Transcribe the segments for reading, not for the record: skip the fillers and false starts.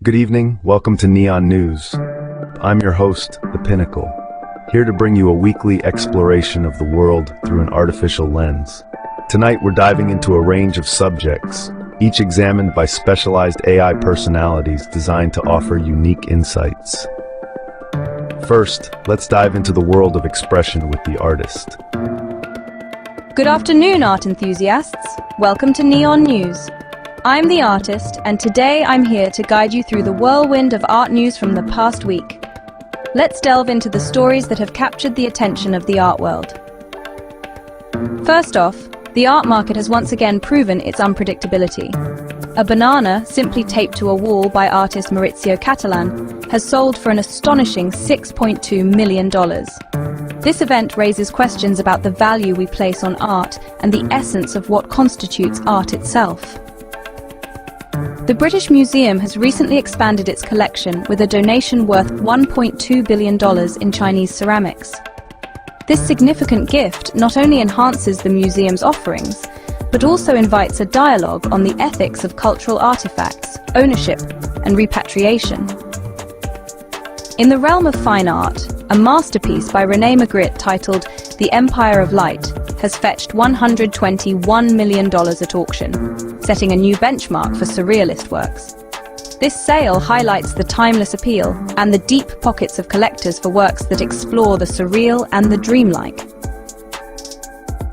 Good evening, welcome to Neon News. I'm your host, The Pinnacle, here to bring you a weekly exploration of the world through an artificial lens. Tonight we're diving into a range of subjects, each examined by specialized AI personalities designed to offer unique insights. First, let's dive into the world of expression with the artist. Good afternoon, art enthusiasts. Welcome to Neon News. I'm the artist, and today I'm here to guide you through the whirlwind of art news from the past week. Let's delve into the stories that have captured the attention of the art world. First off, the art market has once again proven its unpredictability. A banana, simply taped to a wall by artist Maurizio Catalan, has sold for an astonishing $6.2 million. This event raises questions about the value we place on art and the essence of what constitutes art itself. The British Museum has recently expanded its collection with a donation worth $1.2 billion in Chinese ceramics. This significant gift not only enhances the museum's offerings, but also invites a dialogue on the ethics of cultural artifacts, ownership, and repatriation. In the realm of fine art, a masterpiece by René Magritte titled The Empire of Light has fetched $121 million at auction, setting a new benchmark for surrealist works. This sale highlights the timeless appeal and the deep pockets of collectors for works that explore the surreal and the dreamlike.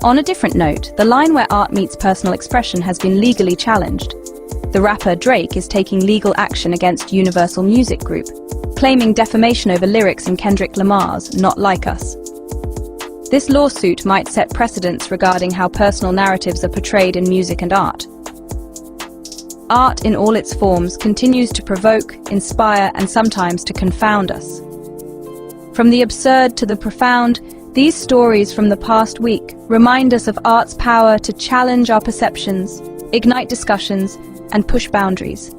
On a different note, the line where art meets personal expression has been legally challenged. The rapper Drake is taking legal action against Universal Music Group, claiming defamation over lyrics in Kendrick Lamar's Not Like Us. This lawsuit might set precedents regarding how personal narratives are portrayed in music and art. Art in all its forms continues to provoke, inspire, and sometimes to confound us. From the absurd to the profound, these stories from the past week remind us of art's power to challenge our perceptions, ignite discussions, and push boundaries.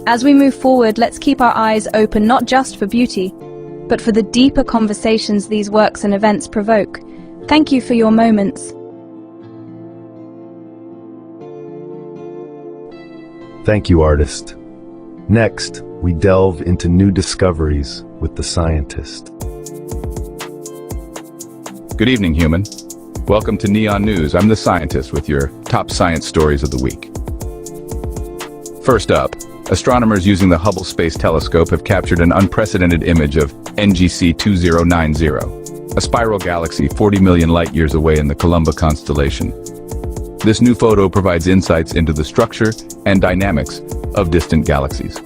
As we move forward, let's keep our eyes open not just for beauty, but for the deeper conversations these works and events provoke. Thank you for your moments. Thank you, artist. Next, we delve into new discoveries with the scientist. Good evening, human. Welcome to Neon News. I'm the scientist with your top science stories of the week. First up, astronomers using the Hubble Space Telescope have captured an unprecedented image of NGC 2090, a spiral galaxy 40 million light-years away in the Columba constellation. This new photo provides insights into the structure and dynamics of distant galaxies.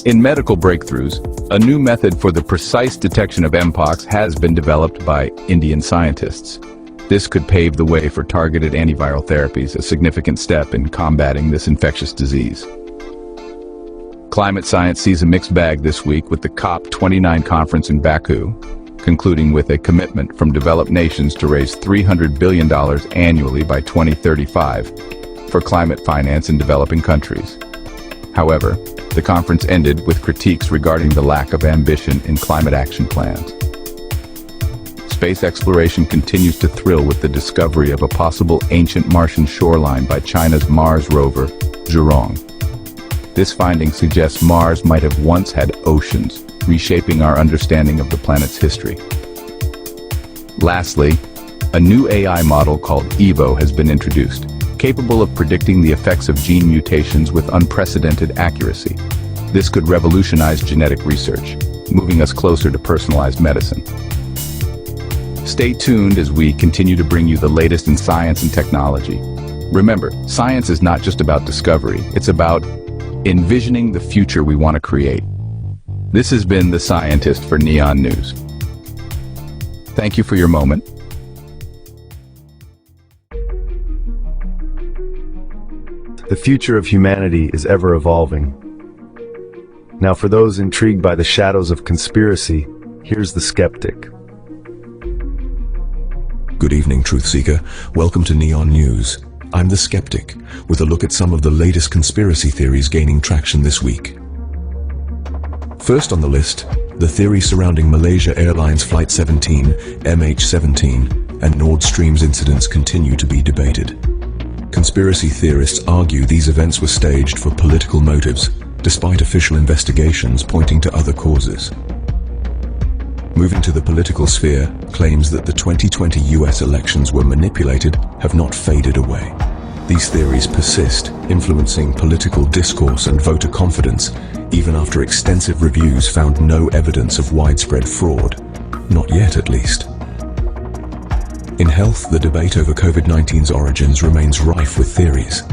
In medical breakthroughs, a new method for the precise detection of mpox has been developed by Indian scientists. This could pave the way for targeted antiviral therapies, a significant step in combating this infectious disease. Climate science sees a mixed bag this week with the COP29 conference in Baku, concluding with a commitment from developed nations to raise $300 billion annually by 2035 for climate finance in developing countries. However, the conference ended with critiques regarding the lack of ambition in climate action plans. Space exploration continues to thrill with the discovery of a possible ancient Martian shoreline by China's Mars rover, Zhurong. This finding suggests Mars might have once had oceans, reshaping our understanding of the planet's history. Lastly, a new AI model called Evo has been introduced, capable of predicting the effects of gene mutations with unprecedented accuracy. This could revolutionize genetic research, moving us closer to personalized medicine. Stay tuned as we continue to bring you the latest in science and technology. Remember, science is not just about discovery, it's about envisioning the future we want to create. This has been The Scientist for Neon News. Thank you for your moment. The future of humanity is ever evolving. Now, for those intrigued by the shadows of conspiracy, here's the skeptic. Good evening, Truth Seeker. Welcome to Neon News. I'm the skeptic, with a look at some of the latest conspiracy theories gaining traction this week. First on the list, the theory surrounding Malaysia Airlines Flight 17, MH17, and Nord Stream's incidents continue to be debated. Conspiracy theorists argue these events were staged for political motives, despite official investigations pointing to other causes. Moving to the political sphere, claims that the 2020 US elections were manipulated have not faded away. These theories persist, influencing political discourse and voter confidence, even after extensive reviews found no evidence of widespread fraud. Not yet, at least. In health, the debate over COVID-19's origins remains rife with theories.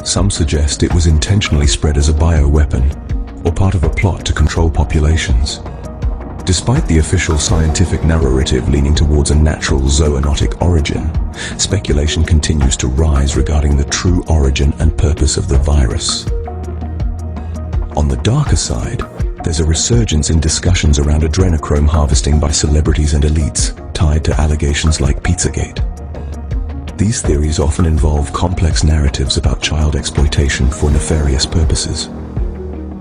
Some suggest it was intentionally spread as a bioweapon, or part of a plot to control populations. Despite the official scientific narrative leaning towards a natural zoonotic origin, speculation continues to rise regarding the true origin and purpose of the virus. On the darker side, there's a resurgence in discussions around adrenochrome harvesting by celebrities and elites, tied to allegations like Pizzagate. These theories often involve complex narratives about child exploitation for nefarious purposes.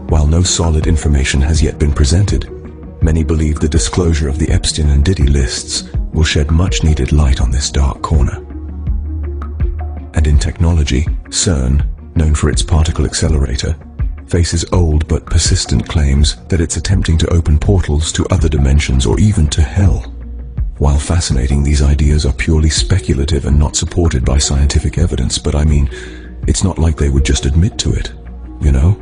While no solid information has yet been presented, many believe the disclosure of the Epstein and Diddy lists will shed much-needed light on this dark corner. And in technology, CERN, known for its particle accelerator, faces old but persistent claims that it's attempting to open portals to other dimensions or even to hell. While fascinating, these ideas are purely speculative and not supported by scientific evidence, but I mean, it's not like they would just admit to it, you know?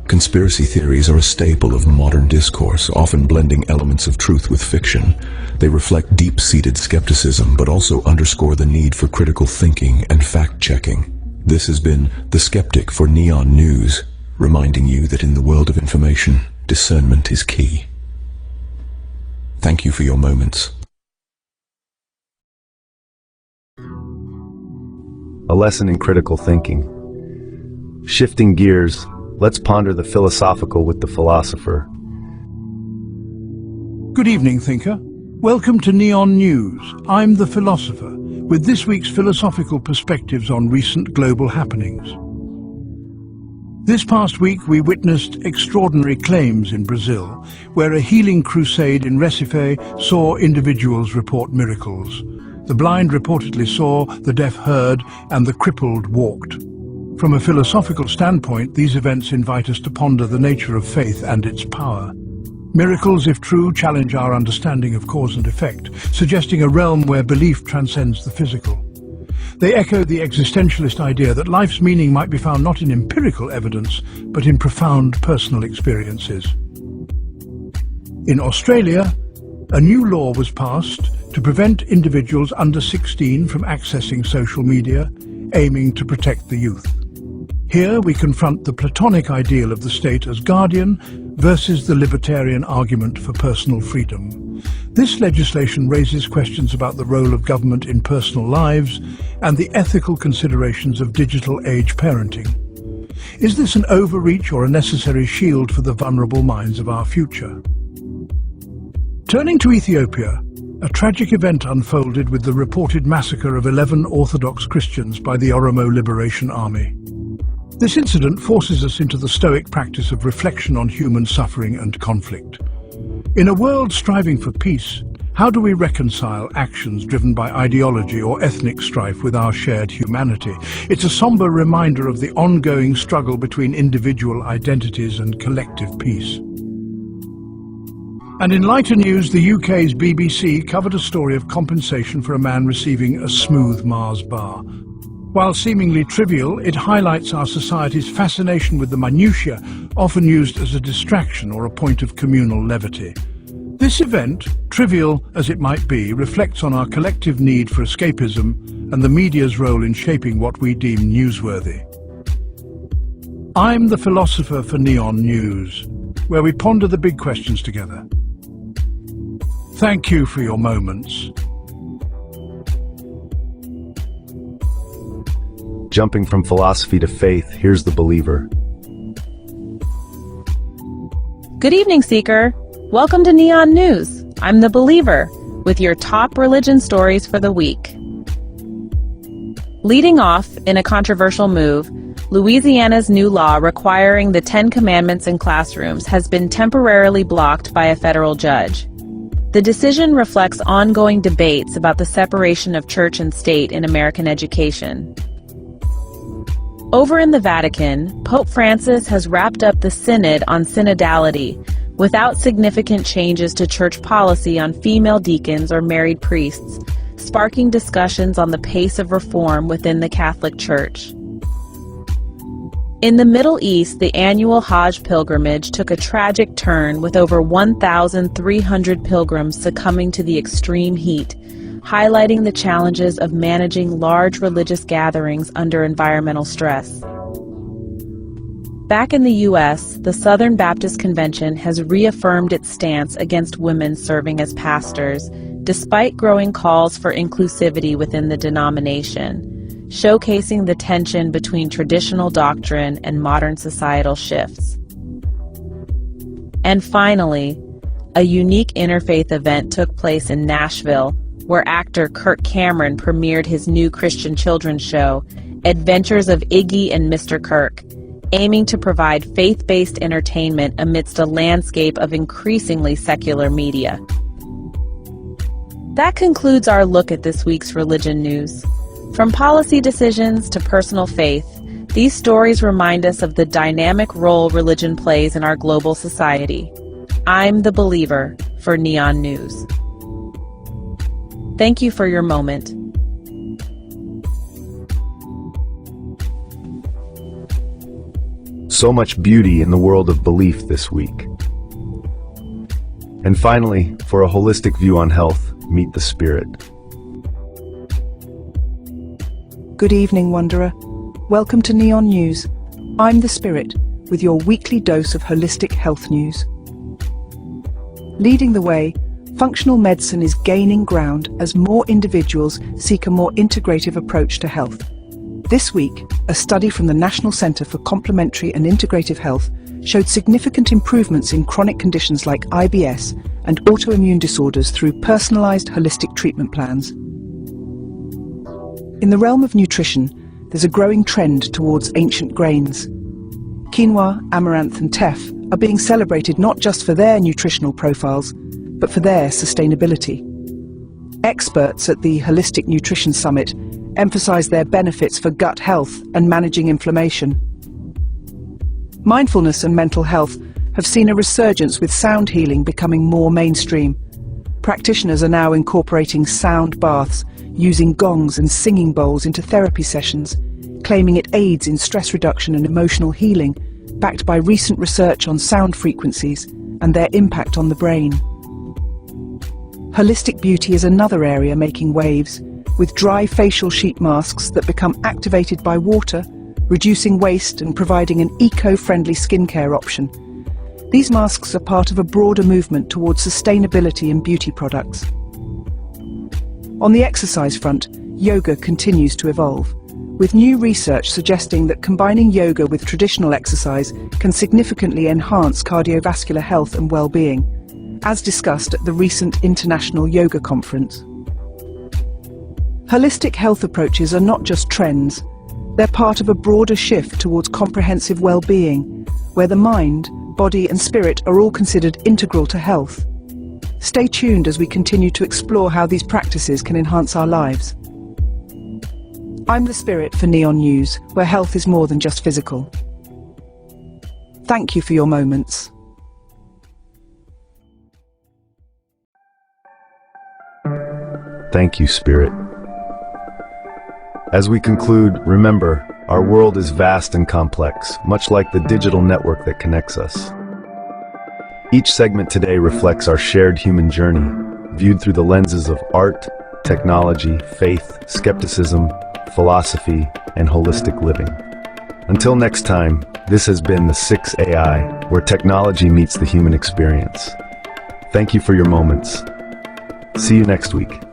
Conspiracy theories are a staple of modern discourse, often blending elements of truth with fiction. They reflect deep-seated skepticism, but also underscore the need for critical thinking and fact-checking. This has been The Skeptic for Neon News, reminding you that in the world of information, discernment is key. Thank you for your moments. A lesson in critical thinking. Shifting gears, let's ponder the philosophical with the philosopher. Good evening, thinker. Welcome to Neon News. I'm the philosopher, with this week's philosophical perspectives on recent global happenings. This past week we witnessed extraordinary claims in Brazil, where a healing crusade in Recife saw individuals report miracles. The blind reportedly saw, the deaf heard, and the crippled walked. From a philosophical standpoint, these events invite us to ponder the nature of faith and its power. Miracles, if true, challenge our understanding of cause and effect, suggesting a realm where belief transcends the physical. They echo the existentialist idea that life's meaning might be found not in empirical evidence, but in profound personal experiences. In Australia, a new law was passed to prevent individuals under 16 from accessing social media, aiming to protect the youth. Here we confront the Platonic ideal of the state as guardian versus the libertarian argument for personal freedom. This legislation raises questions about the role of government in personal lives and the ethical considerations of digital age parenting. Is this an overreach or a necessary shield for the vulnerable minds of our future? Turning to Ethiopia, a tragic event unfolded with the reported massacre of 11 Orthodox Christians by the Oromo Liberation Army. This incident forces us into the stoic practice of reflection on human suffering and conflict. In a world striving for peace, how do we reconcile actions driven by ideology or ethnic strife with our shared humanity? It's a somber reminder of the ongoing struggle between individual identities and collective peace. And in lighter news, the UK's BBC covered a story of compensation for a man receiving a smooth Mars bar. While seemingly trivial, it highlights our society's fascination with the minutiae, often used as a distraction or a point of communal levity. This event, trivial as it might be, reflects on our collective need for escapism and the media's role in shaping what we deem newsworthy. I'm the philosopher for Neon News, where we ponder the big questions together. Thank you for your moments. Jumping from philosophy to faith, here's the believer. Good evening, Seeker. Welcome to Neon News. I'm the believer, with your top religion stories for the week. Leading off, in a controversial move, Louisiana's new law requiring the 10 Commandments in classrooms has been temporarily blocked by a federal judge. The decision reflects ongoing debates about the separation of church and state in American education. Over in the Vatican, Pope Francis has wrapped up the Synod on synodality, without significant changes to church policy on female deacons or married priests, sparking discussions on the pace of reform within the Catholic Church. In the Middle East, the annual Hajj pilgrimage took a tragic turn with over 1,300 pilgrims succumbing to the extreme heat, highlighting the challenges of managing large religious gatherings under environmental stress. Back in the U.S., the Southern Baptist Convention has reaffirmed its stance against women serving as pastors, despite growing calls for inclusivity within the denomination, showcasing the tension between traditional doctrine and modern societal shifts. And finally, a unique interfaith event took place in Nashville, where actor Kirk Cameron premiered his new Christian children's show, Adventures of Iggy and Mr. Kirk, aiming to provide faith-based entertainment amidst a landscape of increasingly secular media. That concludes our look at this week's religion news. From policy decisions to personal faith, these stories remind us of the dynamic role religion plays in our global society. I'm the Believer for Neon News. Thank you for your moment. So much beauty in the world of belief this week. And finally, for a holistic view on health, meet the Spirit. Good evening, Wanderer. Welcome to Neon News. I'm the Spirit, with your weekly dose of holistic health news. Leading the way, functional medicine is gaining ground as more individuals seek a more integrative approach to health. This week, a study from the National Centre for Complementary and Integrative Health showed significant improvements in chronic conditions like IBS and autoimmune disorders through personalised holistic treatment plans. In the realm of nutrition, there's a growing trend towards ancient grains. Quinoa, amaranth and teff are being celebrated not just for their nutritional profiles, but for their sustainability. Experts at the Holistic Nutrition Summit emphasize their benefits for gut health and managing inflammation. Mindfulness and mental health have seen a resurgence with sound healing becoming more mainstream. Practitioners are now incorporating sound baths, using gongs and singing bowls into therapy sessions, claiming it aids in stress reduction and emotional healing, backed by recent research on sound frequencies and their impact on the brain. Holistic beauty is another area making waves, with dry facial sheet masks that become activated by water, reducing waste and providing an eco-friendly skincare option. These masks are part of a broader movement towards sustainability in beauty products. On the exercise front, yoga continues to evolve, with new research suggesting that combining yoga with traditional exercise can significantly enhance cardiovascular health and well-being, as discussed at the recent International Yoga Conference. Holistic health approaches are not just trends, they're part of a broader shift towards comprehensive well-being, where the mind, body and spirit are all considered integral to health. Stay tuned as we continue to explore how these practices can enhance our lives. I'm the Spirit for Neon News, where health is more than just physical. Thank you for your moments. Thank you, Spirit. As we conclude, remember, our world is vast and complex, much like the digital network that connects us. Each segment today reflects our shared human journey, viewed through the lenses of art, technology, faith, skepticism, philosophy, and holistic living. Until next time, this has been the 6AI, where technology meets the human experience. Thank you for your moments. See you next week.